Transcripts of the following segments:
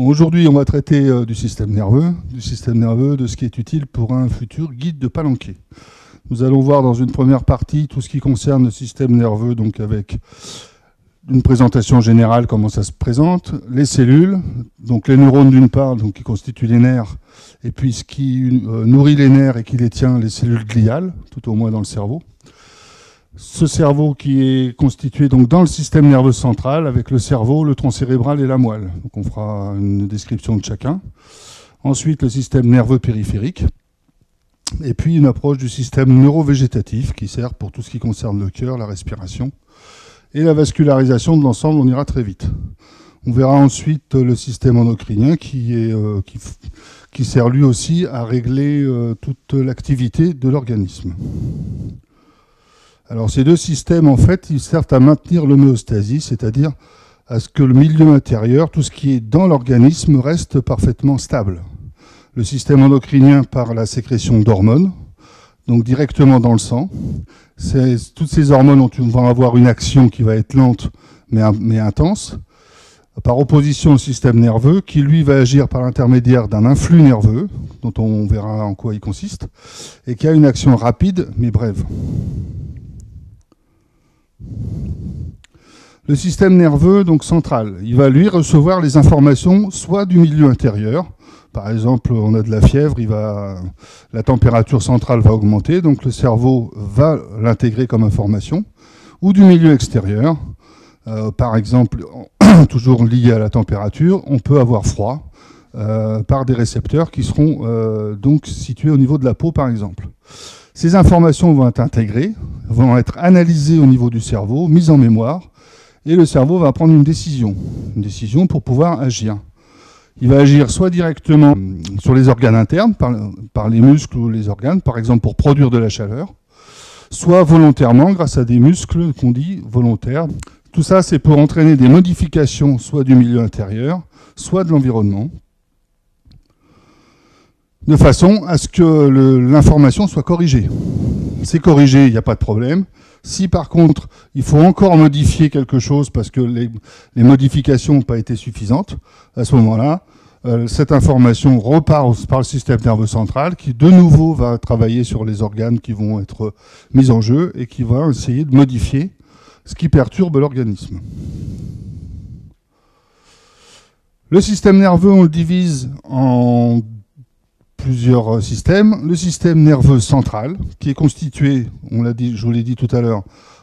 Bon, aujourd'hui, on va traiter du système nerveux, de ce qui est utile pour un futur guide de Palenquet. Nous allons voir dans une première partie tout ce qui concerne le système nerveux, donc avec une présentation générale, comment ça se présente, les cellules, donc les neurones d'une part, donc qui constituent les nerfs, et puis ce qui nourrit les nerfs et qui les tient, les cellules gliales, tout au moins dans le cerveau. Ce cerveau qui est constitué donc dans le système nerveux central avec le cerveau, le tronc cérébral et la moelle. Donc on fera une description de chacun. Ensuite, le système nerveux périphérique. Et puis une approche du système neurovégétatif qui sert pour tout ce qui concerne le cœur, la respiration. Et la vascularisation de l'ensemble, on ira très vite. On verra ensuite le système endocrinien qui sert lui aussi à régler toute l'activité de l'organisme. Alors ces deux systèmes, en fait, ils servent à maintenir l'homéostasie, c'est-à-dire à ce que le milieu intérieur, tout ce qui est dans l'organisme, reste parfaitement stable. Le système endocrinien par la sécrétion d'hormones, donc directement dans le sang. Toutes ces hormones vont avoir une action qui va être lente mais intense, par opposition au système nerveux qui, lui, va agir par l'intermédiaire d'un influx nerveux, dont on verra en quoi il consiste, et qui a une action rapide mais brève. Le système nerveux donc central, il va lui recevoir les informations soit du milieu intérieur, par exemple on a de la fièvre, la température centrale va augmenter, donc le cerveau va l'intégrer comme information, ou du milieu extérieur, par exemple toujours lié à la température, on peut avoir froid par des récepteurs qui seront donc situés au niveau de la peau par exemple. Ces informations vont être intégrées, vont être analysées au niveau du cerveau, mises en mémoire, et le cerveau va prendre une décision pour pouvoir agir. Il va agir soit directement sur les organes internes, par les muscles ou les organes, par exemple pour produire de la chaleur, soit volontairement grâce à des muscles qu'on dit volontaires. Tout ça, c'est pour entraîner des modifications soit du milieu intérieur, soit de l'environnement, de façon à ce que l'information soit corrigée. C'est corrigé, il n'y a pas de problème. Si par contre, il faut encore modifier quelque chose parce que les modifications n'ont pas été suffisantes, à ce moment-là, cette information repart par le système nerveux central qui, de nouveau, va travailler sur les organes qui vont être mis en jeu et qui va essayer de modifier ce qui perturbe l'organisme. Le système nerveux, on le divise en plusieurs systèmes. Le système nerveux central, qui est constitué, je vous l'ai dit tout à l'heure,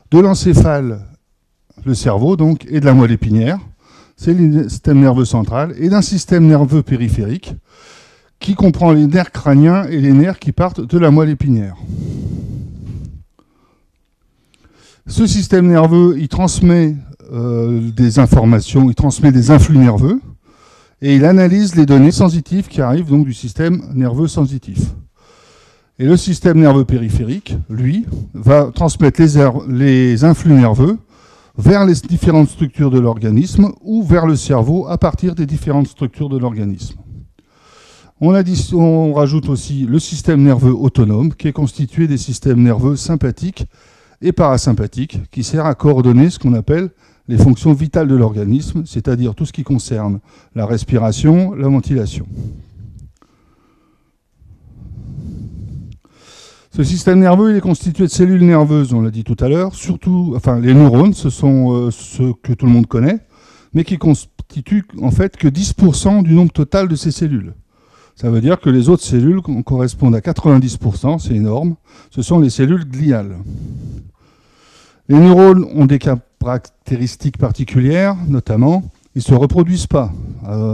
de l'encéphale, le cerveau donc, et de la moelle épinière, c'est le système nerveux central, et d'un système nerveux périphérique, qui comprend les nerfs crâniens et les nerfs qui partent de la moelle épinière. Ce système nerveux, il transmet des informations, il transmet des influx nerveux, et il analyse les données sensitives qui arrivent donc du système nerveux sensitif. Et le système nerveux périphérique, lui, va transmettre les influx nerveux vers les différentes structures de l'organisme ou vers le cerveau à partir des différentes structures de l'organisme. On rajoute aussi le système nerveux autonome qui est constitué des systèmes nerveux sympathiques et parasympathiques qui sert à coordonner ce qu'on appelle les fonctions vitales de l'organisme, c'est-à-dire tout ce qui concerne la respiration, la ventilation. Ce système nerveux, il est constitué de cellules nerveuses, on l'a dit tout à l'heure, les neurones, ce sont ceux que tout le monde connaît, mais qui constituent en fait que 10% du nombre total de ces cellules. Ça veut dire que les autres cellules correspondent à 90%, c'est énorme, ce sont les cellules gliales. Les neurones ont des caractéristiques particulières, notamment, ils ne se reproduisent pas,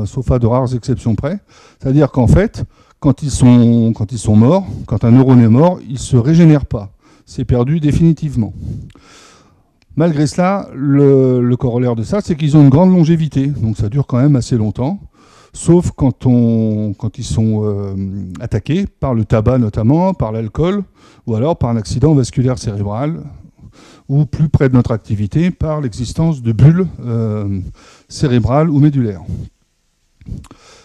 sauf à de rares exceptions près. C'est-à-dire qu'en fait, quand ils sont morts, quand un neurone est mort, il ne se régénère pas. C'est perdu définitivement. Malgré cela, le corollaire de ça, c'est qu'ils ont une grande longévité. Donc ça dure quand même assez longtemps, sauf quand ils sont attaqués par le tabac notamment, par l'alcool, ou alors par un accident vasculaire cérébral, ou plus près de notre activité, par l'existence de bulles cérébrales ou médulaires.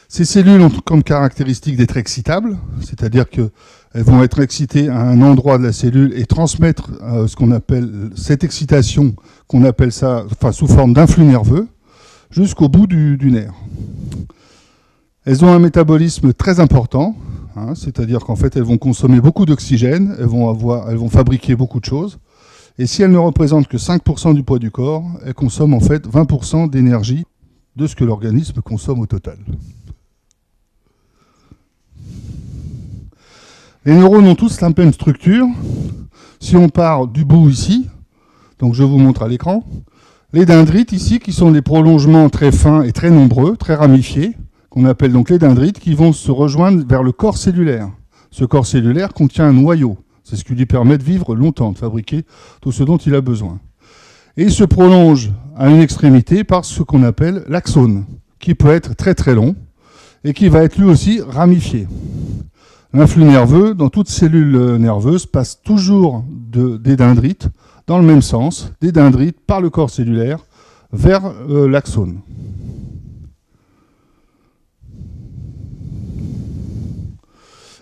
Ces cellules ont comme caractéristique d'être excitables, c'est-à-dire qu'elles vont être excitées à un endroit de la cellule et transmettre ce qu'on appelle cette excitation, sous forme d'influx nerveux, jusqu'au bout du nerf. Elles ont un métabolisme très important, hein, c'est-à-dire qu'en fait, elles vont consommer beaucoup d'oxygène, elles vont fabriquer beaucoup de choses. Et si elles ne représentent que 5% du poids du corps, elles consomment en fait 20% d'énergie de ce que l'organisme consomme au total. Les neurones ont tous la même structure. Si on part du bout ici, donc je vous montre à l'écran, les dendrites ici, qui sont des prolongements très fins et très nombreux, très ramifiés, qu'on appelle donc les dendrites, qui vont se rejoindre vers le corps cellulaire. Ce corps cellulaire contient un noyau. C'est ce qui lui permet de vivre longtemps, de fabriquer tout ce dont il a besoin. Et il se prolonge à une extrémité par ce qu'on appelle l'axone, qui peut être très très long et qui va être lui aussi ramifié. L'influx nerveux, dans toute cellule nerveuse, passe toujours des dendrites dans le même sens, des dendrites par le corps cellulaire vers l'axone.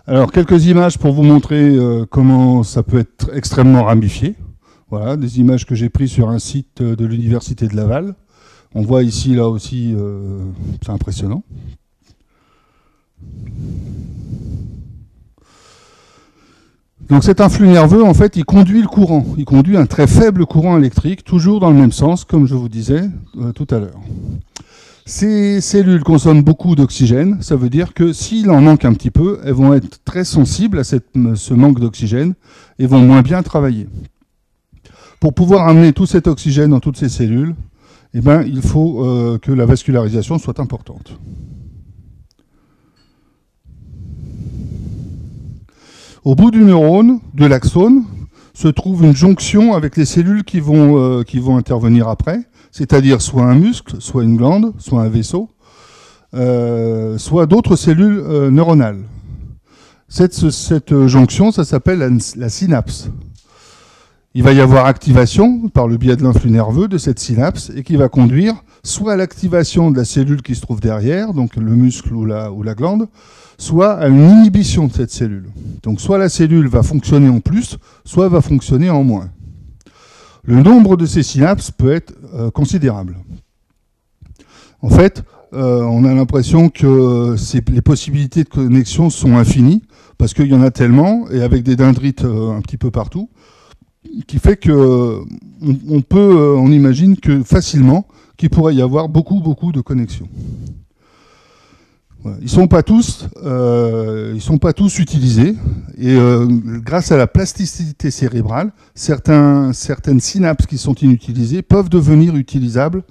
Alors, quelques images pour vous montrer comment ça peut être extrêmement ramifié. Voilà, des images que j'ai prises sur un site de l'Université de Laval. On voit ici, là aussi, c'est impressionnant. Donc cet influx nerveux, en fait, il conduit le courant. Il conduit un très faible courant électrique, toujours dans le même sens, comme je vous disais tout à l'heure. Ces cellules consomment beaucoup d'oxygène, ça veut dire que s'il en manque un petit peu, elles vont être très sensibles à ce manque d'oxygène et vont moins bien travailler. Pour pouvoir amener tout cet oxygène dans toutes ces cellules, eh ben, il faut que la vascularisation soit importante. Au bout du neurone, de l'axone, se trouve une jonction avec les cellules qui vont intervenir après, c'est-à-dire soit un muscle, soit une glande, soit un vaisseau, soit d'autres cellules neuronales. Cette jonction, ça s'appelle la synapse. Il va y avoir activation, par le biais de l'influx nerveux, de cette synapse, et qui va conduire soit à l'activation de la cellule qui se trouve derrière, donc le muscle ou la glande, soit à une inhibition de cette cellule. Donc soit la cellule va fonctionner en plus, soit va fonctionner en moins. Le nombre de ces synapses peut être considérable. En fait, on a l'impression que les possibilités de connexion sont infinies, parce qu'il y en a tellement, et avec des dendrites un petit peu partout, qui fait que on imagine que facilement qu'il pourrait y avoir beaucoup de connexions. Voilà. Ils sont pas tous utilisés, et grâce à la plasticité cérébrale, certaines synapses qui sont inutilisées peuvent devenir utilisables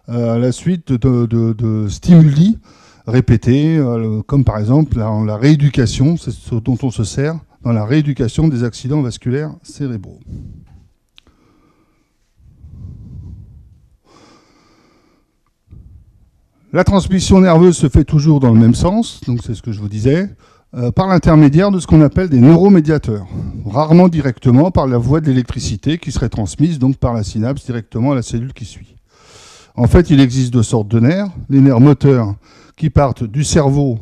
à la suite de stimuli répétés, comme par exemple la rééducation, c'est ce dont on se sert dans la rééducation des accidents vasculaires cérébraux. La transmission nerveuse se fait toujours dans le même sens, donc c'est ce que je vous disais, par l'intermédiaire de ce qu'on appelle des neuromédiateurs, rarement directement par la voie de l'électricité qui serait transmise donc par la synapse directement à la cellule qui suit. En fait, il existe deux sortes de nerfs, les nerfs moteurs qui partent du cerveau,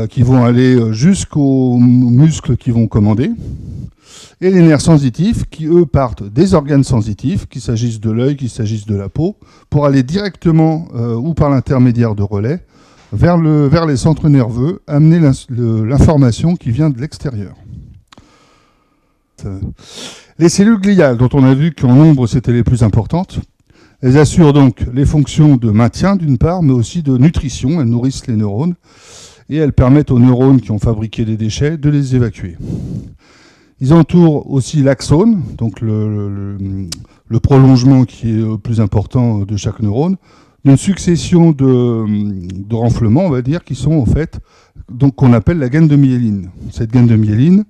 qui vont aller jusqu'aux muscles qui vont commander, et les nerfs sensitifs qui, eux, partent des organes sensitifs, qu'il s'agisse de l'œil, qu'il s'agisse de la peau, pour aller directement, ou par l'intermédiaire de relais, vers les centres nerveux, amener l'information qui vient de l'extérieur. Les cellules gliales, dont on a vu qu'en nombre c'était les plus importantes, elles assurent donc les fonctions de maintien d'une part, mais aussi de nutrition, elles nourrissent les neurones, et elles permettent aux neurones qui ont fabriqué des déchets de les évacuer. Ils entourent aussi l'axone, donc le prolongement qui est le plus important de chaque neurone, d'une succession de renflements, on va dire, qui sont en fait, donc qu'on appelle la gaine de myéline. Cette gaine de myéline,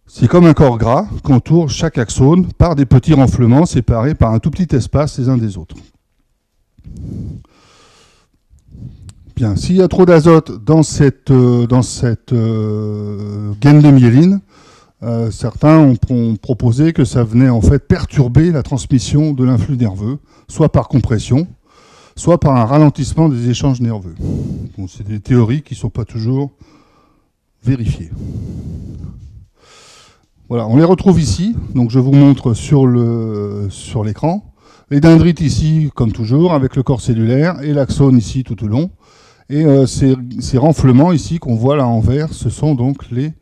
c'est comme un corps gras qu'entoure chaque axone par des petits renflements séparés par un tout petit espace les uns des autres. Bien, s'il y a trop d'azote dans cette gaine de myéline, certains ont proposé que ça venait en fait perturber la transmission de l'influx nerveux, soit par compression, soit par un ralentissement des échanges nerveux. Bon, c'est des théories qui ne sont pas toujours vérifiées. Voilà, on les retrouve ici, donc je vous montre sur l'écran. Les dendrites ici, comme toujours, avec le corps cellulaire, et l'axone ici tout au long. Et ces renflements ici qu'on voit là en vert, ce sont donc les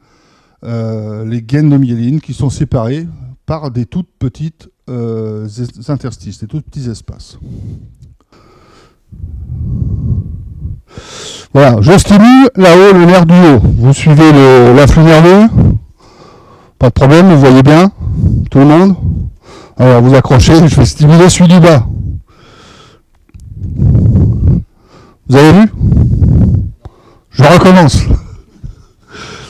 gaines de myéline qui sont séparées par des toutes petites interstices, des tout petits espaces. Voilà, je stimule là-haut le nerf du haut. Vous suivez l'afflux nerveux? Pas de problème, vous voyez bien? Tout le monde? Alors vous accrochez, je vais stimuler celui du bas. Vous avez vu? Je recommence.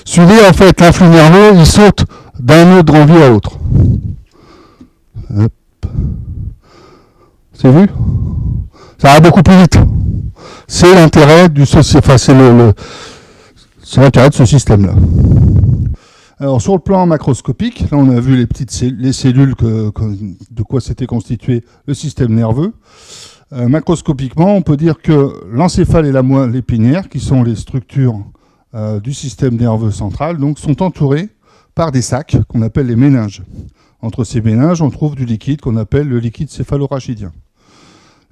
Suivez en fait l'influx nerveux, il saute d'un autre grand vue à l'autre. C'est vu? Ça va beaucoup plus vite. C'est l'intérêt c'est l'intérêt de ce système-là. Alors sur le plan macroscopique, là on a vu les cellules de quoi s'était constitué le système nerveux. Macroscopiquement, on peut dire que l'encéphale et la moelle épinière, qui sont les structures du système nerveux central, donc, sont entourées par des sacs qu'on appelle les méninges. Entre ces méninges, on trouve du liquide qu'on appelle le liquide céphalorachidien.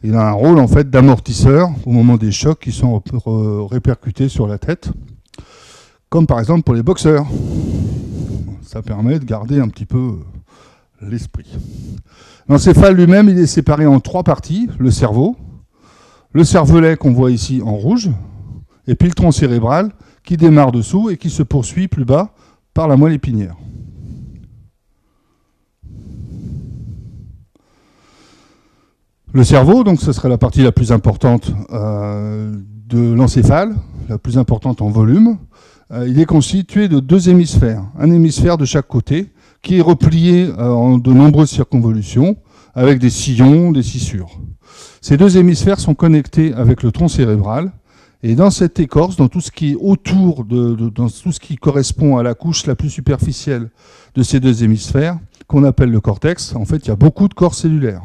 Il a un rôle en fait d'amortisseur au moment des chocs qui sont répercutés sur la tête, comme par exemple pour les boxeurs. Ça permet de garder un petit peu l'esprit. L'encéphale lui-même, il est séparé en 3 parties. Le cerveau, le cervelet qu'on voit ici en rouge, et puis le tronc cérébral qui démarre dessous et qui se poursuit plus bas par la moelle épinière. Le cerveau, donc ce serait la partie la plus importante de l'encéphale, la plus importante en volume. Il est constitué de 2 hémisphères, un hémisphère de chaque côté, qui est replié en de nombreuses circonvolutions, avec des sillons, des scissures. Ces 2 hémisphères sont connectés avec le tronc cérébral, et dans cette écorce, dans tout ce qui est autour, dans tout ce qui correspond à la couche la plus superficielle de ces 2 hémisphères, qu'on appelle le cortex, en fait, il y a beaucoup de corps cellulaires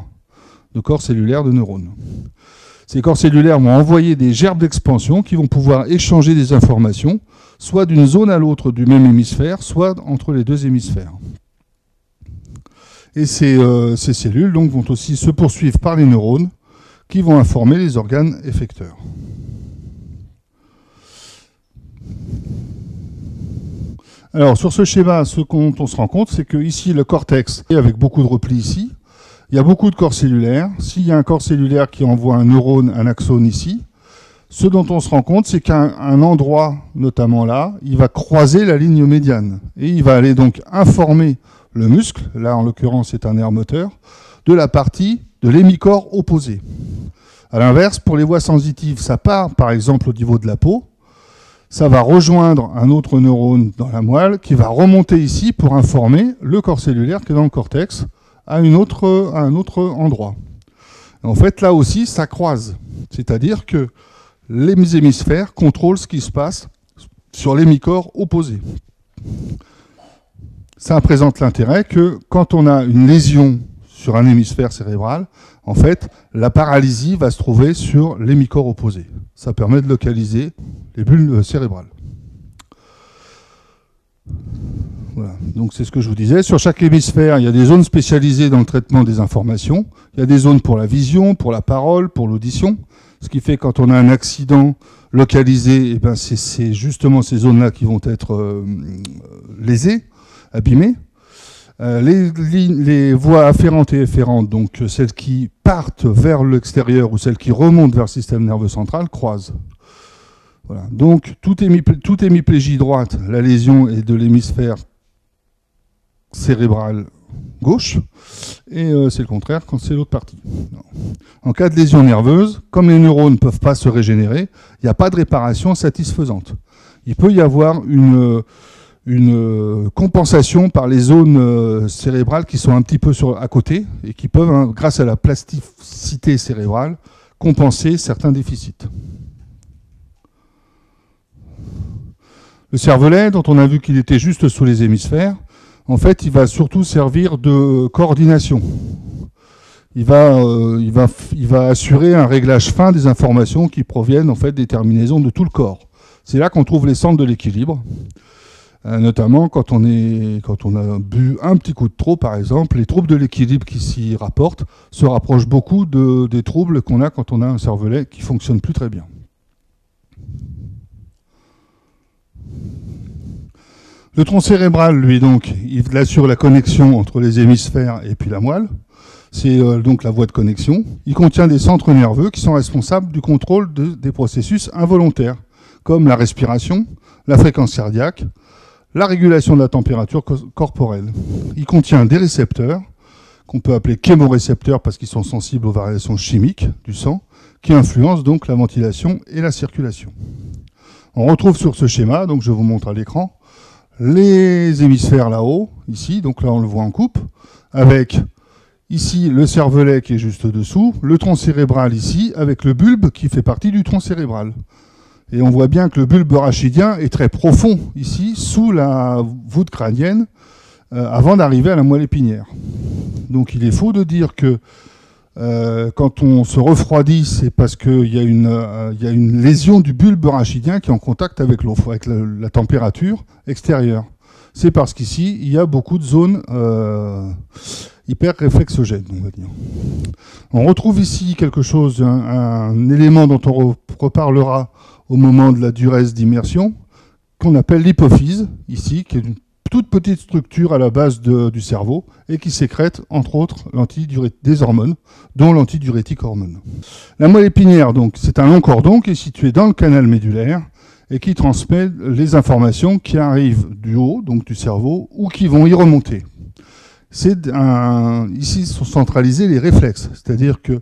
de neurones. Ces corps cellulaires vont envoyer des gerbes d'expansion qui vont pouvoir échanger des informations, soit d'une zone à l'autre du même hémisphère, soit entre les 2 hémisphères. Et ces cellules donc, vont aussi se poursuivre par les neurones qui vont informer les organes effecteurs. Alors sur ce schéma, ce dont on se rend compte, c'est que ici le cortex est avec beaucoup de replis ici. Il y a beaucoup de corps cellulaires. S'il y a un corps cellulaire qui envoie un neurone, un axone ici, ce dont on se rend compte, c'est qu'à un endroit, notamment là, il va croiser la ligne médiane. Et il va aller donc informer le muscle, là en l'occurrence c'est un nerf moteur, de la partie de l'hémicorps opposé. A l'inverse, pour les voies sensitives, ça part par exemple au niveau de la peau, ça va rejoindre un autre neurone dans la moelle qui va remonter ici pour informer le corps cellulaire qui est dans le cortex, à un autre endroit. En fait, là aussi, ça croise. C'est-à-dire que les hémisphères contrôlent ce qui se passe sur l'hémicorps opposé. Ça présente l'intérêt que quand on a une lésion sur un hémisphère cérébral, en fait, la paralysie va se trouver sur l'hémicorps opposé. Ça permet de localiser les bulles cérébrales. Voilà. Donc c'est ce que je vous disais. Sur chaque hémisphère, il y a des zones spécialisées dans le traitement des informations. Il y a des zones pour la vision, pour la parole, pour l'audition. Ce qui fait que quand on a un accident localisé, eh ben c'est justement ces zones-là qui vont être lésées, abîmées. Les voies afférentes et efférentes, donc celles qui partent vers l'extérieur ou celles qui remontent vers le système nerveux central, croisent. Voilà. Donc toute hémiplégie droite, la lésion est de l'hémisphère cérébral gauche, et c'est le contraire quand c'est l'autre partie. Non. En cas de lésion nerveuse, comme les neurones ne peuvent pas se régénérer, il n'y a pas de réparation satisfaisante. Il peut y avoir une compensation par les zones cérébrales qui sont un petit peu à côté et qui peuvent, grâce à la plasticité cérébrale, compenser certains déficits. Le cervelet, dont on a vu qu'il était juste sous les hémisphères, en fait, il va surtout servir de coordination. Il va assurer un réglage fin des informations qui proviennent en fait des terminaisons de tout le corps. C'est là qu'on trouve les centres de l'équilibre. Notamment quand on a bu un petit coup de trop, par exemple, les troubles de l'équilibre qui s'y rapportent se rapprochent beaucoup des troubles qu'on a quand on a un cervelet qui ne fonctionne plus très bien. Le tronc cérébral, lui, donc, il assure la connexion entre les hémisphères et puis la moelle. C'est donc la voie de connexion. Il contient des centres nerveux qui sont responsables du contrôle des processus involontaires, comme la respiration, la fréquence cardiaque, la régulation de la température corporelle. Il contient des récepteurs, qu'on peut appeler chémorécepteurs parce qu'ils sont sensibles aux variations chimiques du sang, qui influencent donc la ventilation et la circulation. On retrouve sur ce schéma, donc je vous montre à l'écran, les hémisphères là-haut, ici, donc là on le voit en coupe, avec ici le cervelet qui est juste dessous, le tronc cérébral ici, avec le bulbe qui fait partie du tronc cérébral. Et on voit bien que le bulbe rachidien est très profond ici, sous la voûte crânienne, avant d'arriver à la moelle épinière. Donc il est faux de dire que quand on se refroidit, c'est parce qu'il y a une lésion du bulbe rachidien qui est en contact avec l'eau, avec la température extérieure. C'est parce qu'ici, il y a beaucoup de zones hyper-réflexogènes, on va dire. On retrouve ici quelque chose, un élément dont on reparlera au moment de la duresse d'immersion, qu'on appelle l'hypophyse, ici, qui est une toute petite structure à la base du cerveau et qui sécrète, entre autres, des hormones, dont l'antidiurétique hormone. La moelle épinière, donc, c'est un long cordon qui est situé dans le canal médulaire et qui transmet les informations qui arrivent du haut, donc du cerveau, ou qui vont y remonter. Ici sont centralisés les réflexes, c'est-à-dire que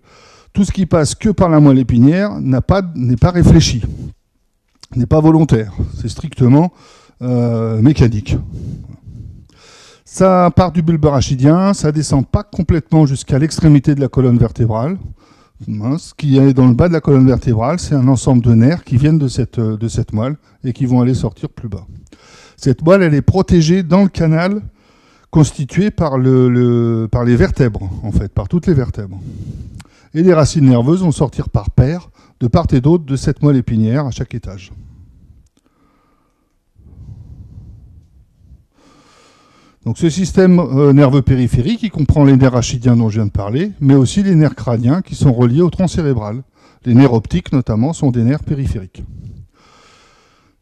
tout ce qui passe que par la moelle épinière n'est pas réfléchi, n'est pas volontaire, c'est strictement mécanique. Ça part du bulbe rachidien, ça descend pas complètement jusqu'à l'extrémité de la colonne vertébrale. Ce qui est dans le bas de la colonne vertébrale, c'est un ensemble de nerfs qui viennent de cette moelle et qui vont aller sortir plus bas. Cette moelle, elle est protégée dans le canal constitué par les vertèbres, en fait, par toutes les vertèbres. Et les racines nerveuses vont sortir par paires, de part et d'autre de cette moelle épinière à chaque étage. Donc ce système nerveux périphérique, il comprend les nerfs rachidiens dont je viens de parler, mais aussi les nerfs crâniens qui sont reliés au tronc cérébral. Les nerfs optiques, notamment, sont des nerfs périphériques.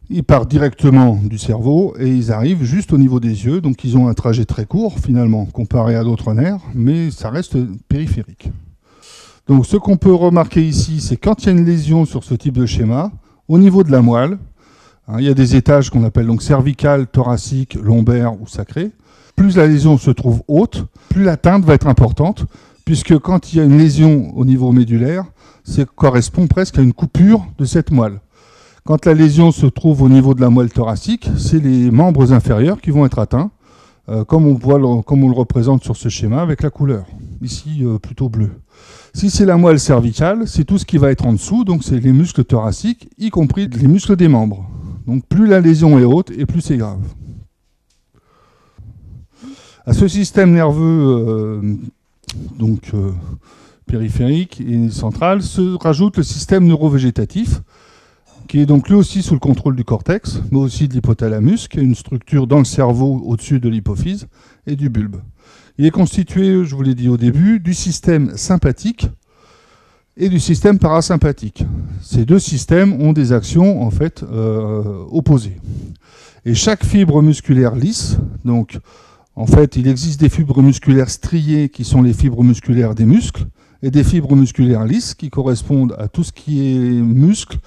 Ils partent directement du cerveau et ils arrivent juste au niveau des yeux, donc ils ont un trajet très court, finalement, comparé à d'autres nerfs, mais ça reste périphérique. Donc ce qu'on peut remarquer ici, c'est quand il y a une lésion sur ce type de schéma, au niveau de la moelle, il y a des étages qu'on appelle donc cervical, thoracique, lombaire ou sacré. Plus la lésion se trouve haute, plus l'atteinte va être importante, puisque quand il y a une lésion au niveau médulaire, ça correspond presque à une coupure de cette moelle. Quand la lésion se trouve au niveau de la moelle thoracique, c'est les membres inférieurs qui vont être atteints, comme on le représente sur ce schéma avec la couleur, ici plutôt bleu. Si c'est la moelle cervicale, c'est tout ce qui va être en dessous, donc c'est les muscles thoraciques, y compris les muscles des membres. Donc plus la lésion est haute et plus c'est grave. À ce système nerveux périphérique et central se rajoute le système neurovégétatif, qui est donc lui aussi sous le contrôle du cortex, mais aussi de l'hypothalamus, qui est une structure dans le cerveau au-dessus de l'hypophyse et du bulbe. Il est constitué, je vous l'ai dit au début, du système sympathique et du système parasympathique. Ces deux systèmes ont des actions en fait opposées. Et chaque fibre musculaire lisse, donc en fait il existe des fibres musculaires striées qui sont les fibres musculaires des muscles, et des fibres musculaires lisses qui correspondent à tout ce qui est muscle,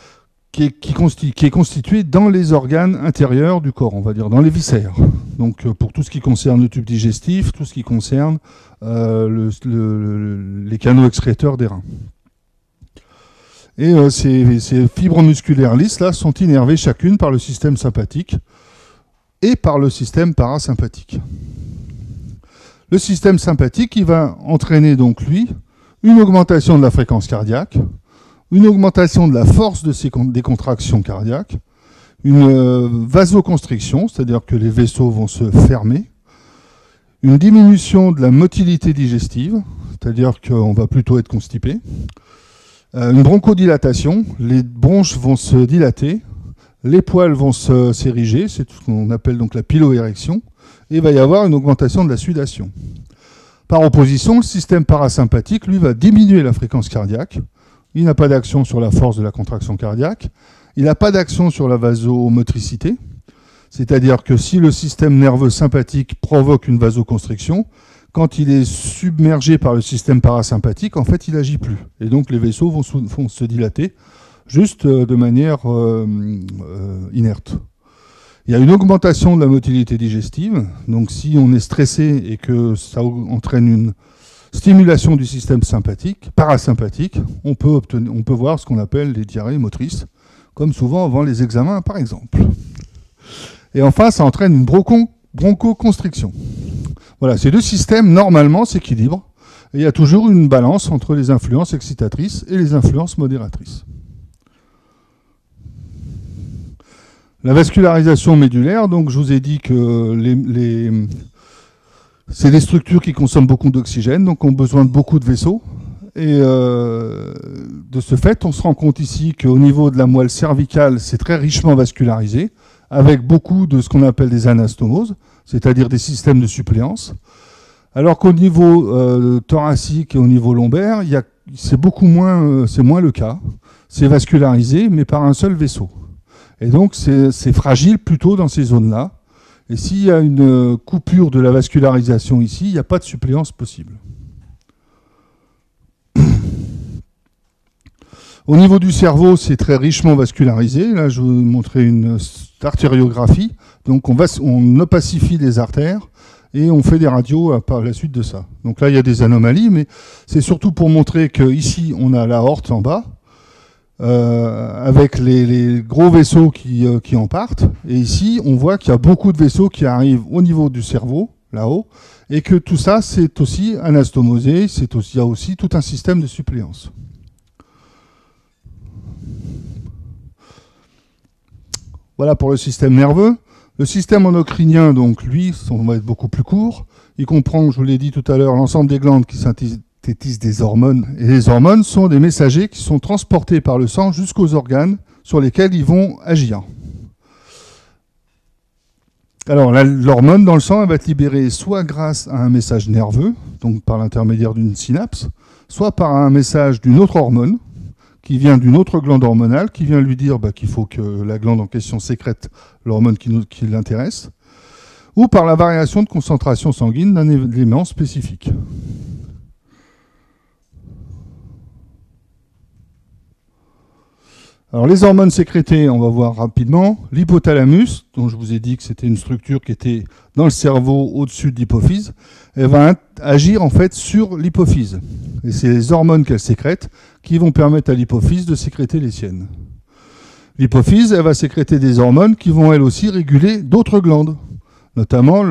qui est constitué dans les organes intérieurs du corps, on va dire, dans les viscères. Donc pour tout ce qui concerne le tube digestif, tout ce qui concerne les canaux excréteurs des reins. Et ces fibres musculaires lisses là sont innervées chacune par le système sympathique et par le système parasympathique. Le système sympathique, il va entraîner donc lui une augmentation de la fréquence cardiaque, une augmentation de la force des contractions cardiaques, une vasoconstriction, c'est-à-dire que les vaisseaux vont se fermer, une diminution de la motilité digestive, c'est-à-dire qu'on va plutôt être constipé, une bronchodilatation, les bronches vont se dilater, les poils vont s'ériger, c'est ce qu'on appelle donc la piloérection, et il va y avoir une augmentation de la sudation. Par opposition, le système parasympathique, lui, va diminuer la fréquence cardiaque. Il n'a pas d'action sur la force de la contraction cardiaque. Il n'a pas d'action sur la vasomotricité. C'est-à-dire que si le système nerveux sympathique provoque une vasoconstriction, quand il est submergé par le système parasympathique, en fait, il n'agit plus. Et donc, les vaisseaux vont se dilater juste de manière inerte. Il y a une augmentation de la motilité digestive. Donc, si on est stressé et que ça entraîne une stimulation du système parasympathique, on peut voir ce qu'on appelle les diarrhées motrices, comme souvent avant les examens, par exemple. Et enfin, ça entraîne une bronchoconstriction. Voilà, ces deux systèmes, normalement, s'équilibrent. Et il y a toujours une balance entre les influences excitatrices et les influences modératrices. La vascularisation médulaire, donc je vous ai dit que c'est des structures qui consomment beaucoup d'oxygène, donc ont besoin de beaucoup de vaisseaux. Et de ce fait, on se rend compte ici qu'au niveau de la moelle cervicale, c'est très richement vascularisé, avec beaucoup de ce qu'on appelle des anastomoses, c'est-à-dire des systèmes de suppléance. Alors qu'au niveau thoracique et au niveau lombaire, c'est moins le cas. C'est vascularisé, mais par un seul vaisseau. Et donc, c'est fragile plutôt dans ces zones-là. Et s'il y a une coupure de la vascularisation ici, il n'y a pas de suppléance possible. Au niveau du cerveau, c'est très richement vascularisé. Là, je vais vous montrer une artériographie. Donc, on opacifie les artères et on fait des radios par la suite de ça. Donc là, il y a des anomalies, mais c'est surtout pour montrer qu'ici, on a l'aorte en bas, avec les gros vaisseaux qui en partent. Et ici, on voit qu'il y a beaucoup de vaisseaux qui arrivent au niveau du cerveau, là-haut, et que tout ça, c'est aussi anastomosé, il y a aussi tout un système de suppléance. Voilà pour le système nerveux. Le système endocrinien, donc lui, on va être beaucoup plus court. Il comprend, je vous l'ai dit tout à l'heure, l'ensemble des glandes qui synthétisent des hormones. Et les hormones sont des messagers qui sont transportés par le sang jusqu'aux organes sur lesquels ils vont agir. Alors, l'hormone dans le sang, elle va être libérée soit grâce à un message nerveux, donc par l'intermédiaire d'une synapse, soit par un message d'une autre hormone, qui vient d'une autre glande hormonale, qui vient lui dire qu'il faut que la glande en question sécrète l'hormone qui l'intéresse, ou par la variation de concentration sanguine d'un élément spécifique. Alors les hormones sécrétées, on va voir rapidement. L'hypothalamus, dont je vous ai dit que c'était une structure qui était dans le cerveau au-dessus de l'hypophyse, elle va agir en fait sur l'hypophyse. Et c'est les hormones qu'elle sécrète qui vont permettre à l'hypophyse de sécréter les siennes. L'hypophyse, elle va sécréter des hormones qui vont elle aussi réguler d'autres glandes, notamment,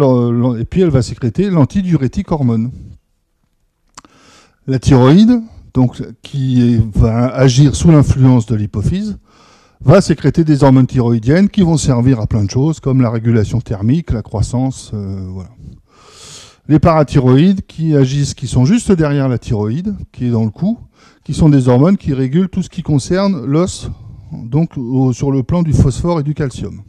et puis elle va sécréter l'antidiurétique hormone. La thyroïde, donc, qui va agir sous l'influence de l'hypophyse, va sécréter des hormones thyroïdiennes qui vont servir à plein de choses, comme la régulation thermique, la croissance, voilà. Les parathyroïdes qui sont juste derrière la thyroïde, qui est dans le cou, qui sont des hormones qui régulent tout ce qui concerne l'os, donc sur le plan du phosphore et du calcium.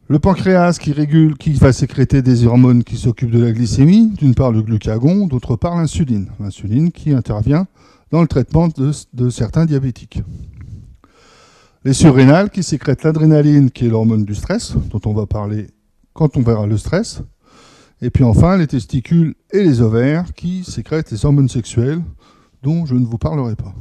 Le pancréas qui va sécréter des hormones qui s'occupent de la glycémie, d'une part le glucagon, d'autre part l'insuline. L'insuline qui intervient dans le traitement de certains diabétiques. Les surrénales qui sécrètent l'adrénaline, qui est l'hormone du stress, dont on va parler quand on verra le stress. Et puis enfin, les testicules et les ovaires qui sécrètent les hormones sexuelles, dont je ne vous parlerai pas.